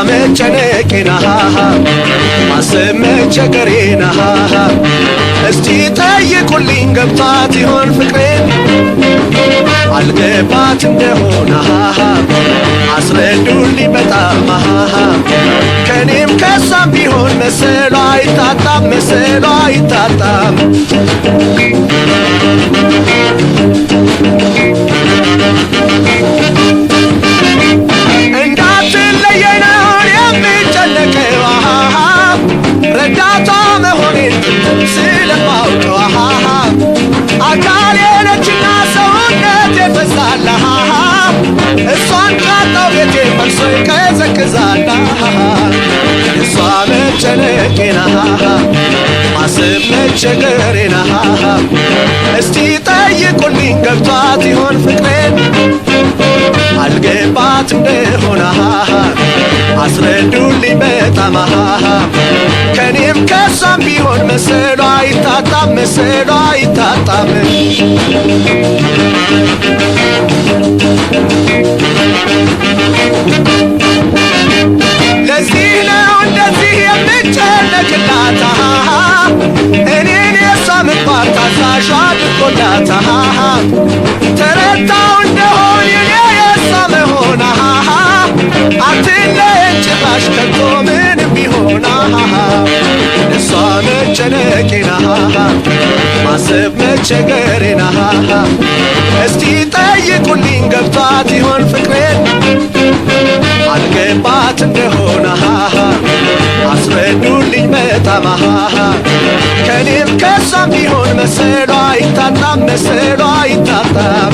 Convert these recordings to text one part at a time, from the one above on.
መጨነቄና ማሰብ መቸገሬና እስቲ ጠይቁልኝ ገብቷት ይሆን ፍቅሬን አልገባት እንደሆነ አስረዱልኝ በጣም ከኔም ከሳም ቢሆን መሰሏ አይታጣም መሰሏ አይታጣም ረዳቷ መሆኔን ስለማውቀው አካሌ ነችና ሰውነት የፈዛላ እሷን ካጣው ቤቴ መልሶ ይቀዘቅዛላ እሷ መጨነቄና ማሰብ መቸገሬና እስቲ ጠይቁልኝ ገብቷት ይሆን ፍቅሬን አልገባት እንደሆነ አስረዱልኝ በጣም ከኔም ከሳም ቢሆን መሰሏ አይታጣም መሰሏ አይታጣም ለዚህ ነው እንደዚህ የምጨነቅላት እኔን የሷ ምግባር ታዛዥ አድርጎላት ተረታው እንደሆን የኔ የሷ መሆን አትለየን ጭራሽ ከቶ ምንም ቢሆን እሷ መጨነቄና ማሰብ መቸገሬና እስቲ ጠይቁልኝ ገብቷት ይሆን ፍቅሬን አልገባት እንደሆነ አስረዱልኝ በጣም ከኔም ከሳም ቢሆን መሰሏ አይታጣም መሰሏ አይታጣም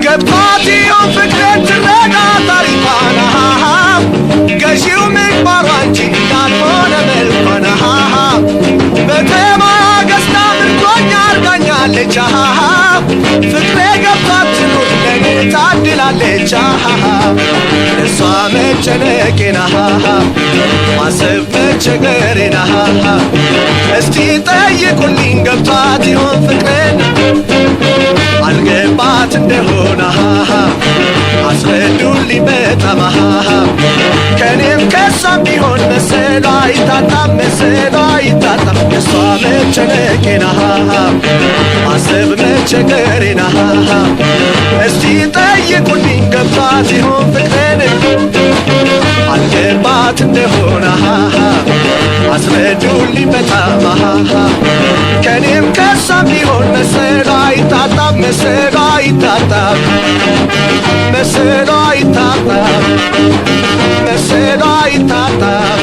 ገብቷት ይሆን ፍቅሬን ትረዳ ታሪኳን ገዢው ምግባሯ እንጂ እንዳልሆነ መልኳን በተማያ ገዝታ ምርኮኛ አርጋኛለች ፍቅሬ ገብቷት ትኑር ለኔ ታድላለች እሷ መጨነቄና ማሰብ መቸገሬና እስቲ ጠይቁልኝ ገብቷት ይሆን ፍቅሬን አልገባት እንደሆነ አስረዱልኝ በጣም ከኔም ከሳም ቢሆን መሰሏ አይታጣም መሰሏ አይታጣም እሷ መጨነቄና ማሰብ መቸገሬና እስቲ ጠይቁልኝ ገብቷት ይሆን ፍቅሬን አልገባት እንደሆነ አስረዱልኝ በጣም ከኔም ከሳም ቢሆን መሰሏ አይታጣም መሰሏ አይታጣም መሰሏ አይታጣም መሰሏ አይታጣም